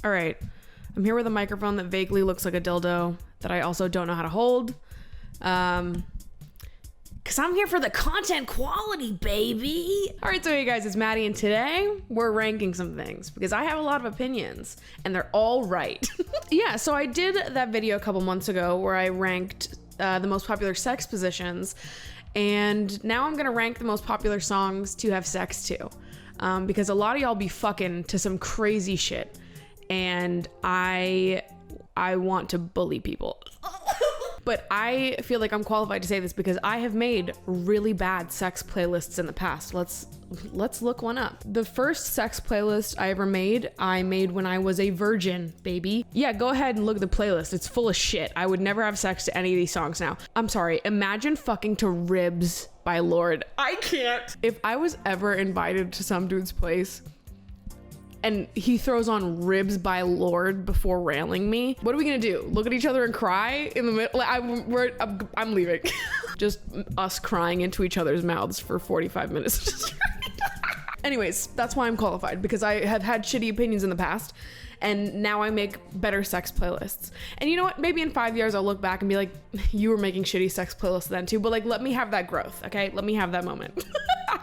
All right, I'm here with a microphone that vaguely looks like a dildo that I also don't know how to hold. Cause I'm here for the content quality, baby. All right, so hey guys, it's Maddie, and today we're ranking some things because I have a lot of opinions and they're all right. Yeah, so I did that video a couple months ago where I ranked the most popular sex positions, and now I'm gonna rank the most popular songs to have sex to, because a lot of y'all be fucking to some crazy shit, and I want to bully people. But I feel like I'm qualified to say this because I have made really bad sex playlists in the past. Let's look one up. The first sex playlist I ever made, I made when I was a virgin, baby. Yeah, go ahead and look at the playlist. It's full of shit. I would never have sex to any of these songs now. I'm sorry, imagine fucking to Ribs by Lorde. I can't. If I was ever invited to some dude's place and he throws on Ribs by Lorde before railing me, what are we gonna do? Look at each other and cry in the middle? I'm leaving. Just us crying into each other's mouths for 45 minutes. Anyways, that's why I'm qualified, because I have had shitty opinions in the past, and now I make better sex playlists. And you know what? Maybe in 5 years I'll look back and be like, you were making shitty sex playlists then too, but like, let me have that growth, okay? Let me have that moment.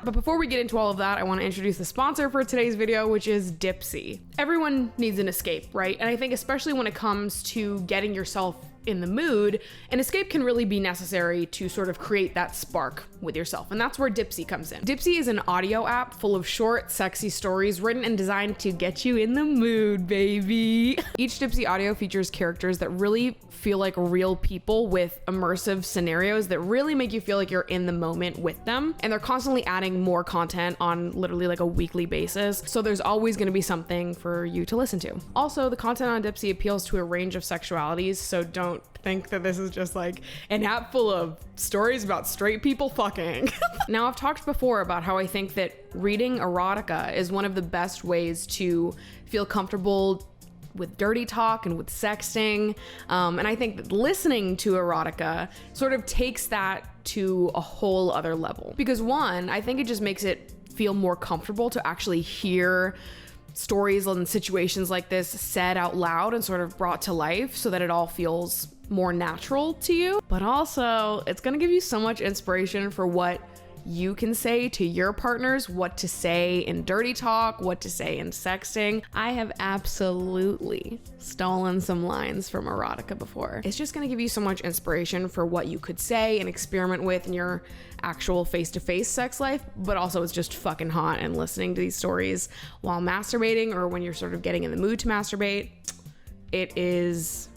But before we get into all of that, I want to introduce the sponsor for today's video, which is Dipsea. Everyone needs an escape, right? And I think especially when it comes to getting yourself in the mood, an escape can really be necessary to sort of create that spark with yourself. And that's where Dipsea comes in. Dipsea is an audio app full of short, sexy stories written and designed to get you in the mood, baby. Each Dipsea audio features characters that really feel like real people with immersive scenarios that really make you feel like you're in the moment with them. And they're constantly adding more content on literally like a weekly basis. So there's always gonna be something for you to listen to. Also, the content on Dipsea appeals to a range of sexualities, so don't think that this is just like an app full of stories about straight people fucking. Now, I've talked before about how I think that reading erotica is one of the best ways to feel comfortable with dirty talk and with sexting. And I think that listening to erotica sort of takes that to a whole other level. Because one, I think it just makes it feel more comfortable to actually hear stories and situations like this said out loud and sort of brought to life so that it all feels more natural to you. But also, it's gonna give you so much inspiration for what you can say to your partners, what to say in dirty talk, what to say in sexting. I have absolutely stolen some lines from erotica before. It's just gonna give you so much inspiration for what you could say and experiment with in your actual face-to-face sex life, but also it's just fucking hot, and listening to these stories while masturbating or when you're sort of getting in the mood to masturbate, it is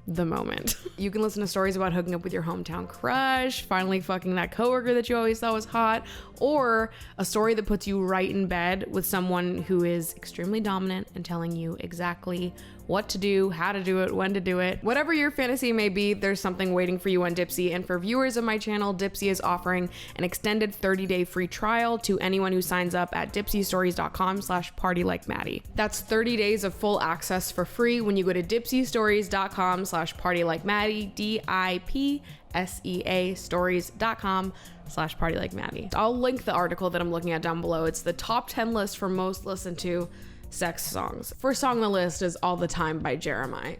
the moment. You can listen to stories about hooking up with your hometown crush, finally fucking that coworker that you always thought was hot, or a story that puts you right in bed with someone who is extremely dominant and telling you exactly what to do, how to do it, when to do it. Whatever your fantasy may be, there's something waiting for you on Dipsea. And for viewers of my channel, Dipsea is offering an extended 30-day free trial to anyone who signs up at dipseastories.com/partylikeMaddie. That's 30 days of full access for free when you go to dipseastories.com/partylikeMaddie, DIPSEA stories.com/partylikeMaddie. I'll link the article that I'm looking at down below. It's the top 10 list for most listened to sex songs. First song on the list is All the Time by Jeremiah.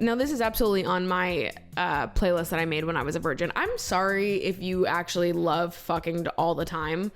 Now, this is absolutely on my playlist that I made when I was a virgin. I'm sorry if you actually love fucking all the time.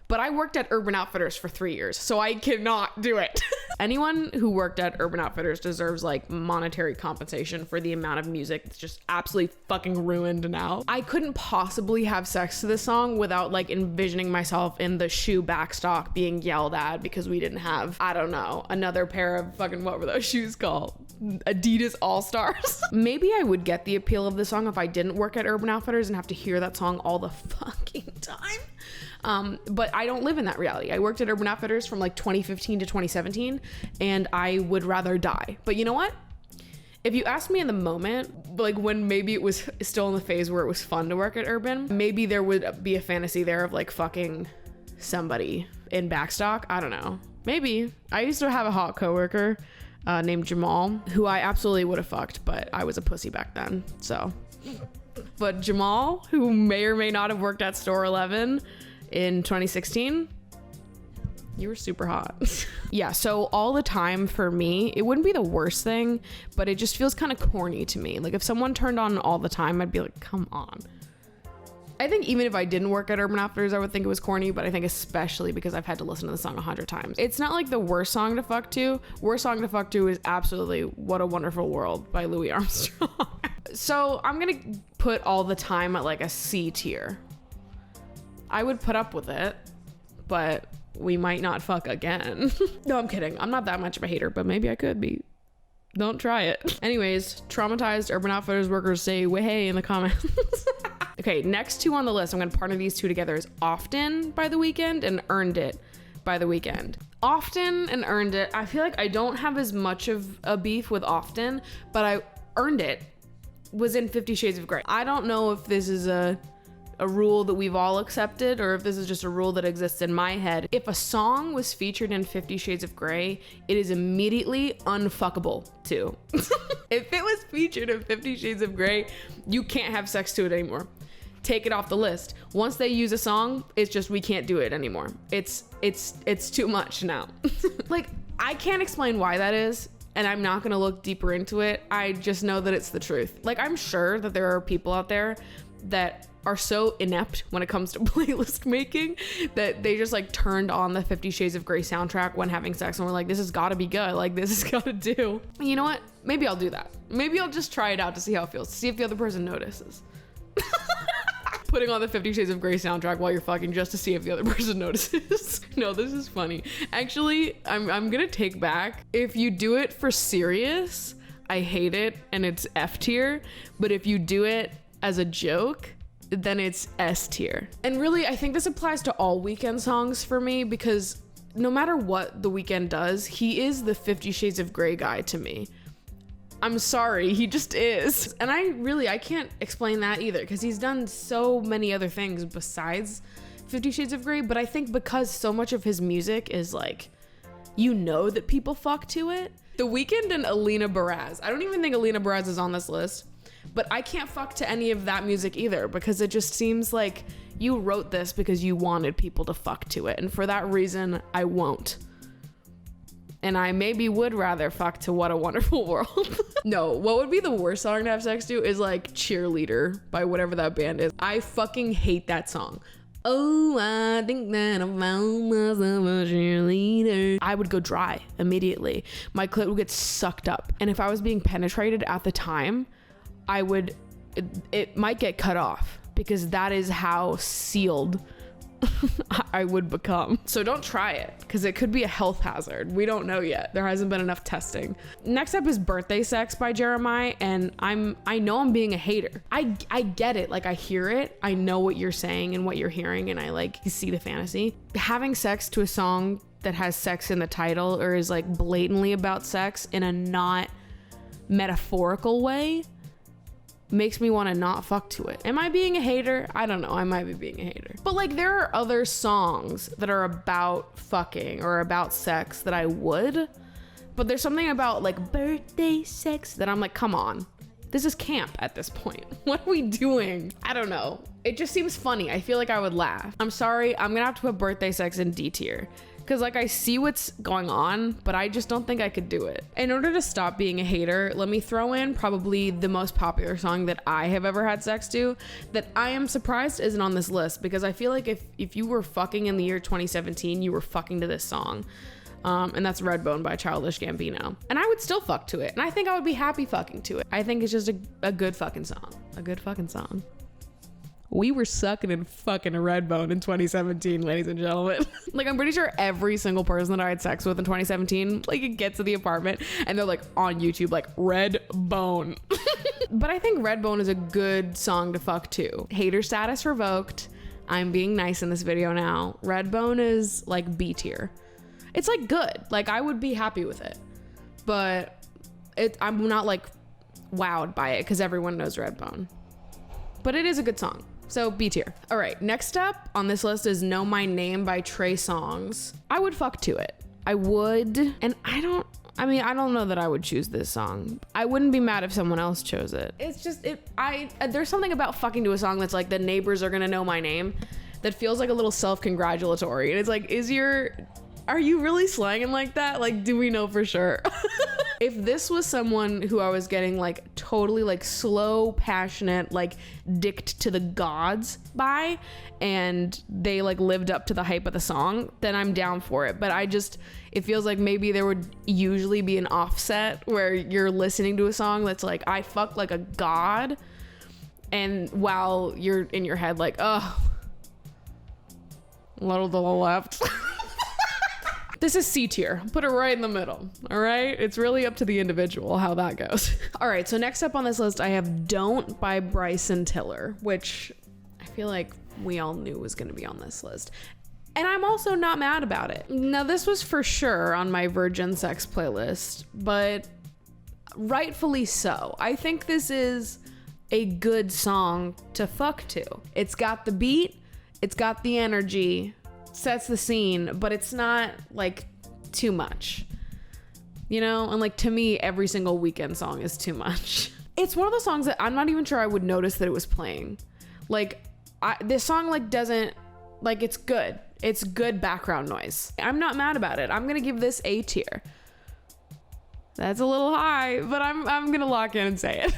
But I worked at Urban Outfitters for 3 years, so I cannot do it. Anyone who worked at Urban Outfitters deserves like monetary compensation for the amount of music that's just absolutely fucking ruined now. I couldn't possibly have sex to this song without like envisioning myself in the shoe backstock being yelled at because we didn't have, I don't know, another pair of fucking, what were those shoes called? Adidas All-Stars. Maybe I would get the appeal of the song if I didn't work at Urban Outfitters and have to hear that song all the fucking time. But I don't live in that reality. I worked at Urban Outfitters from like 2015 to 2017, and I would rather die. But you know what? If you asked me in the moment, like when maybe it was still in the phase where it was fun to work at Urban, maybe there would be a fantasy there of like fucking somebody in backstock. I don't know. Maybe. I used to have a hot coworker named Jamal, who I absolutely would have fucked, but I was a pussy back then, so. But Jamal, who may or may not have worked at Store 11 in 2016, You were super hot. Yeah, so all the time for me, it wouldn't be the worst thing, but it just feels kind of corny to me. Like if someone turned on all the time, I'd be like, come on. I think even if I didn't work at Urban Outfitters, I would think it was corny, but I think especially because I've had to listen to the song 100 times. It's not like the worst song to fuck to. Worst song to fuck to is absolutely What a Wonderful World by Louis Armstrong. So I'm gonna put all the time at like a C tier. I would put up with it, but we might not fuck again. No, I'm kidding. I'm not that much of a hater, but maybe I could be. Don't try it. Anyways, traumatized Urban Outfitters workers say way in the comments. Okay, next two on the list, I'm gonna partner these two together, is Often by The Weeknd and Earned It by The Weeknd. Often and Earned It, I feel like I don't have as much of a beef with Often, but I Earned It was in 50 Shades of Grey. I don't know if this is a rule that we've all accepted or if this is just a rule that exists in my head. If a song was featured in 50 Shades of Grey, it is immediately unfuckable too. If it was featured in 50 Shades of Grey, you can't have sex to it anymore. Take it off the list. Once they use a song, it's just, we can't do it anymore. It's too much now. Like, I can't explain why that is, and I'm not gonna look deeper into it. I just know that it's the truth. Like, I'm sure that there are people out there that are so inept when it comes to playlist making that they just like turned on the 50 Shades of Grey soundtrack when having sex and were like, this has gotta be good. Like, this has gotta do. And you know what? Maybe I'll do that. Maybe I'll just try it out to see how it feels, to see if the other person notices. Putting on the 50 Shades of Grey soundtrack while you're fucking just to see if the other person notices. No, this is funny. Actually, I'm gonna take back. If you do it for serious, I hate it and it's F tier. But if you do it as a joke, then it's S tier. And really, I think this applies to all Weeknd songs for me, because no matter what The Weeknd does, he is the 50 Shades of Grey guy to me. I'm sorry, he just is. And I can't explain that either, because he's done so many other things besides 50 Shades of Grey, but I think because so much of his music is like, you know that people fuck to it. The Weeknd and Alina Baraz. I don't even think Alina Baraz is on this list, but I can't fuck to any of that music either, because it just seems like you wrote this because you wanted people to fuck to it, and for that reason, I won't. And I maybe would rather fuck to What a Wonderful World. No, what would be the worst song to have sex to is like Cheerleader by whatever that band is. I fucking hate that song. Oh, I think that I found myself a cheerleader. I would go dry immediately. My clit would get sucked up. And if I was being penetrated at the time, it might get cut off, because that is how sealed I would become. So don't try it, because it could be a health hazard. We don't know yet. There hasn't been enough testing. Next up is Birthday Sex by Jeremiah, and I know I'm being a hater. I get it. Like, I hear it. I know what you're saying and what you're hearing, and I like see the fantasy. Having sex to a song that has sex in the title or is like blatantly about sex in a not metaphorical way makes me want to not fuck to it. Am I being a hater? I don't know. I might be being a hater. But like, there are other songs that are about fucking or about sex that I would, but there's something about like birthday sex that I'm like, come on. This is camp at this point. What are we doing? I don't know. It just seems funny. I feel like I would laugh. I'm sorry. I'm gonna have to put Birthday Sex in D tier. Because like, I see what's going on, but I just don't think I could do it. In order to stop being a hater, let me throw in probably the most popular song that I have ever had sex to that I am surprised isn't on this list, because I feel like if you were fucking in the year 2017, you were fucking to this song. And that's Redbone by Childish Gambino. And I would still fuck to it. And I think I would be happy fucking to it. I think it's just a good fucking song. A good fucking song. We were sucking and fucking a Redbone in 2017, ladies and gentlemen. Like, I'm pretty sure every single person that I had sex with in 2017, like, it gets to the apartment and they're like on YouTube, like, Redbone. But I think Redbone is a good song to fuck to. Hater status revoked. I'm being nice in this video now. Redbone is like B tier. It's like good. Like, I would be happy with it, but I'm not like wowed by it because everyone knows Redbone. But it is a good song. So B tier. All right, next up on this list is Know My Name by Trey Songz. I would fuck to it. I would. And I don't know that I would choose this song. I wouldn't be mad if someone else chose it. It's just, there's something about fucking to a song that's like, the neighbors are gonna know my name, that feels like a little self-congratulatory. And it's like, is your Are you really slanging like that? Like, do we know for sure? If this was someone who I was getting like totally like slow, passionate, like dicked to the gods by, and they like lived up to the hype of the song, then I'm down for it. But it feels like maybe there would usually be an offset where you're listening to a song that's like, I fuck like a god, and while you're in your head like, oh, a little to the left. This is C tier. Put it right in the middle. All right. It's really up to the individual how that goes. All right. So next up on this list, I have Don't by Bryson Tiller, which I feel like we all knew was going to be on this list. And I'm also not mad about it. Now, this was for sure on my Virgin Sex playlist, but rightfully so. I think this is a good song to fuck to. It's got the beat. It's got the energy. Sets the scene, but it's not like too much, you know? And like, to me, every single Weeknd song is too much. It's one of those songs that I'm not even sure I would notice that it was playing. Like, this song like doesn't, like, it's good. It's good background noise. I'm not mad about it. I'm gonna give this A tier. That's a little high, but I'm gonna lock in and say it.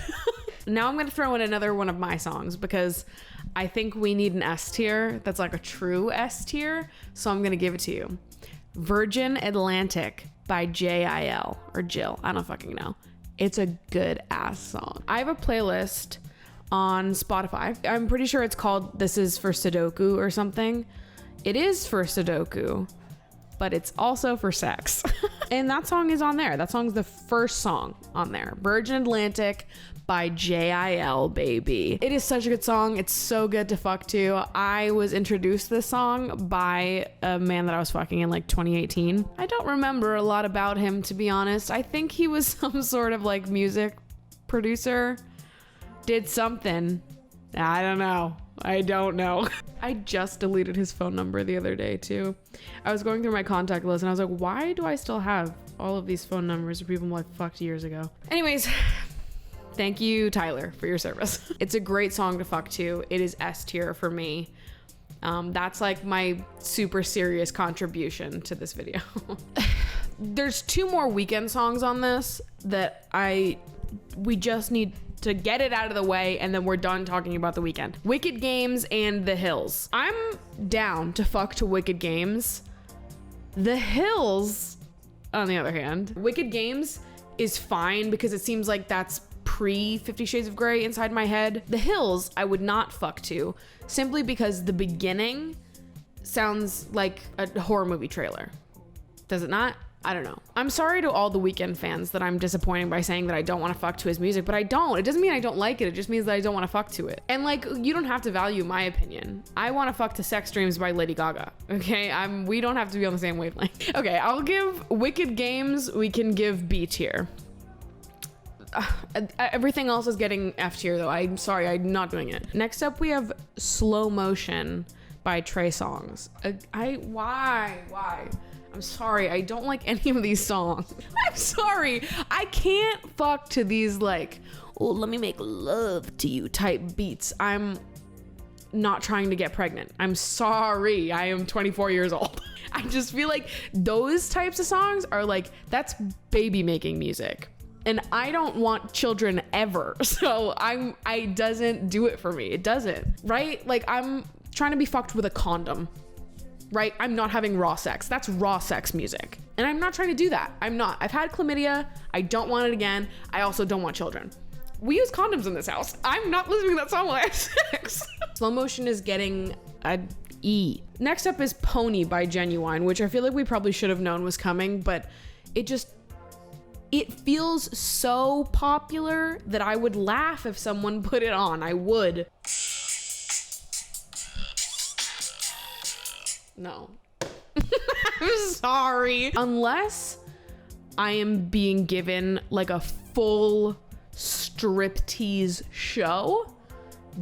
Now I'm gonna throw in another one of my songs because I think we need an S tier that's like a true S tier, so I'm gonna give it to you. Virgin Atlantic by J.I.L. or Jill, I don't fucking know. It's a good ass song. I have a playlist on Spotify. I'm pretty sure it's called This Is for Sudoku or something. It is for Sudoku, but it's also for sex. And that song is on there. That song's the first song on there. Virgin Atlantic by J.I.L. baby. It is such a good song. It's so good to fuck to. I was introduced to this song by a man that I was fucking in like 2018. I don't remember a lot about him, to be honest. I think he was some sort of like music producer. Did something. I don't know. I just deleted his phone number the other day too. I was going through my contact list and I was like, why do I still have all of these phone numbers of people I fucked years ago? Anyways, thank you, Tyler, for your service. It's a great song to fuck to. It is S tier for me. That's like my super serious contribution to this video. There's 2 more Weeknd songs on this that we just need to get it out of the way, and then we're done talking about the Weeknd. Wicked Games and The Hills. I'm down to fuck to Wicked Games. The Hills, on the other hand, Wicked Games is fine because it seems like that's pre 50 Shades of Grey inside my head. The Hills, I would not fuck to, simply because the beginning sounds like a horror movie trailer. Does it not? I don't know. I'm sorry to all the Weeknd fans that I'm disappointing by saying that I don't want to fuck to his music, but I don't. It doesn't mean I don't like it. It just means that I don't want to fuck to it. And like, you don't have to value my opinion. I want to fuck to Sex Dreams by Lady Gaga. Okay, we don't have to be on the same wavelength. Okay, I'll give Wicked Games, we can give B tier. Everything else is getting F tier though. I'm sorry, I'm not doing it. Next up, we have Slow Motion by Trey Songz. Why? I'm sorry, I don't like any of these songs. I'm sorry, I can't fuck to these like, oh, let me make love to you type beats. I'm not trying to get pregnant. I'm sorry, I am 24 years old. I just feel like those types of songs are like, that's baby making music. And I don't want children ever. So I doesn't do it for me. It doesn't, right? Like, I'm trying to be fucked with a condom. Right? I'm not having raw sex. That's raw sex music. And I'm not trying to do that. I'm not. I've had chlamydia. I don't want it again. I also don't want children. We use condoms in this house. I'm not listening to that song while I have sex. Slow Motion is getting a E. Next up is Pony by Genuine, which I feel like we probably should have known was coming, but it feels so popular that I would laugh if someone put it on. I would. No. I'm sorry. Unless I am being given like a full striptease show,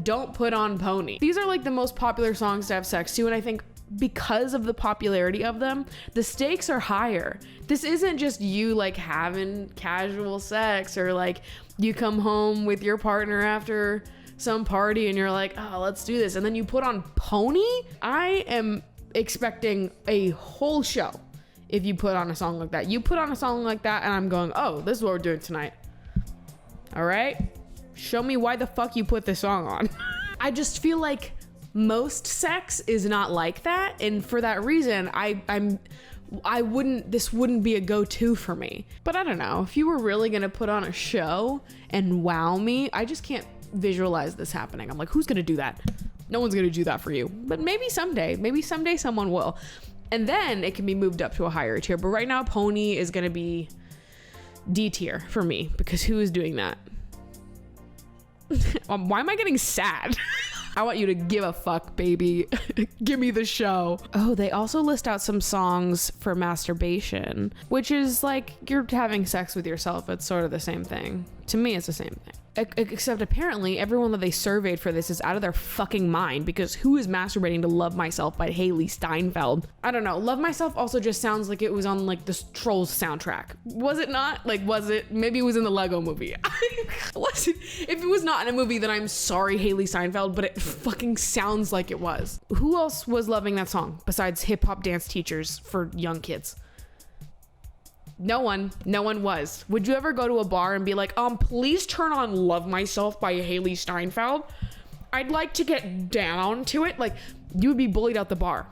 don't put on Pony. These are like the most popular songs to have sex to, and I think because of the popularity of them, the stakes are higher. This isn't just you like having casual sex, or like you come home with your partner after some party and you're like, oh, let's do this, and then you put on Pony. I am expecting a whole show if you put on a song like that. You put on a song like that and I'm going, oh, this is what we're doing tonight. All right? Show me why the fuck you put this song on. I just feel like most sex is not like that. And for that reason, this wouldn't be a go-to for me. But I don't know, if you were really gonna put on a show and wow me, I just can't visualize this happening. I'm like, who's gonna do that? No one's gonna do that for you. But maybe someday someone will. And then it can be moved up to a higher tier. But right now, Pony is gonna be D tier for me, because who is doing that? Why am I getting sad? I want you to give a fuck, baby. Give me the show. Oh, they also list out some songs for masturbation, which is like you're having sex with yourself. It's sort of the same thing. To me, it's the same thing. Except apparently everyone that they surveyed for this is out of their fucking mind, because who is masturbating to Love Myself by Haley Steinfeld? I don't know. Love Myself also just sounds like it was on like the Trolls soundtrack. Was it not? Like, was it? Maybe it was in the Lego movie. Was it? If it was not in a movie, then I'm sorry, Haley Steinfeld, but it fucking sounds like it was. Who else was loving that song besides hip hop dance teachers for young kids? No one was. Would you ever go to a bar and be like, please turn on Love Myself by Haley Steinfeld? I'd like to get down to it. Like, you would be bullied out the bar.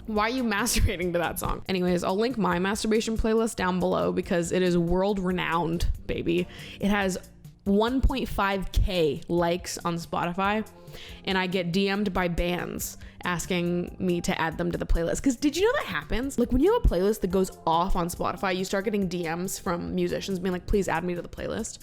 Why are you masturbating to that song? Anyways, I'll link my masturbation playlist down below because it is world renowned, baby. It has 1.5K likes on Spotify, and I get DM'd by bands asking me to add them to the playlist. Because did you know that happens? Like, when you have a playlist that goes off on Spotify, you start getting DMs from musicians being like, please add me to the playlist.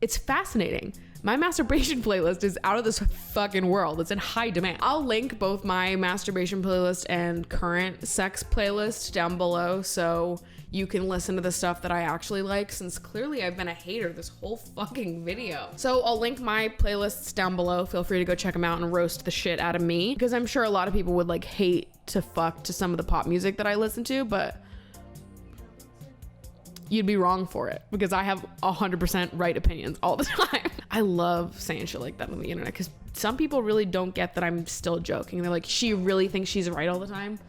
It's fascinating. My masturbation playlist is out of this fucking world. It's in high demand. I'll link both my masturbation playlist and current sex playlist down below, so you can listen to the stuff that I actually like, since clearly I've been a hater this whole fucking video. So I'll link my playlists down below. Feel free to go check them out and roast the shit out of me, because I'm sure a lot of people would like hate to fuck to some of the pop music that I listen to, but you'd be wrong for it, because I have 100% right opinions all the time. I love saying shit like that on the internet, because some people really don't get that I'm still joking. They're like, she really thinks she's right all the time?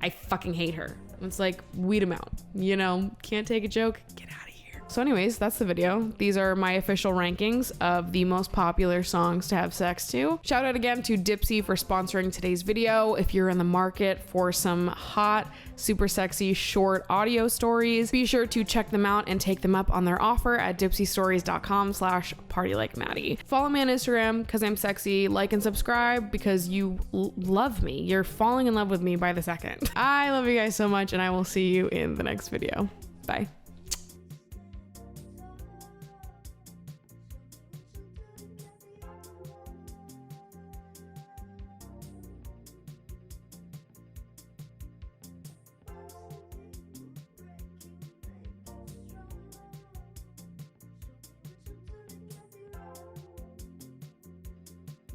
I fucking hate her. It's like, weed them out, you know? Can't take a joke? Get out of here. So anyways, that's the video. These are my official rankings of the most popular songs to have sex to. Shout out again to Dipsea for sponsoring today's video. If you're in the market for some hot, super sexy, short audio stories, be sure to check them out and take them up on their offer at dipseastories.com/partylikeMaddie. Follow me on Instagram because I'm sexy. Like and subscribe because you love me. You're falling in love with me by the second. I love you guys so much, and I will see you in the next video. Bye.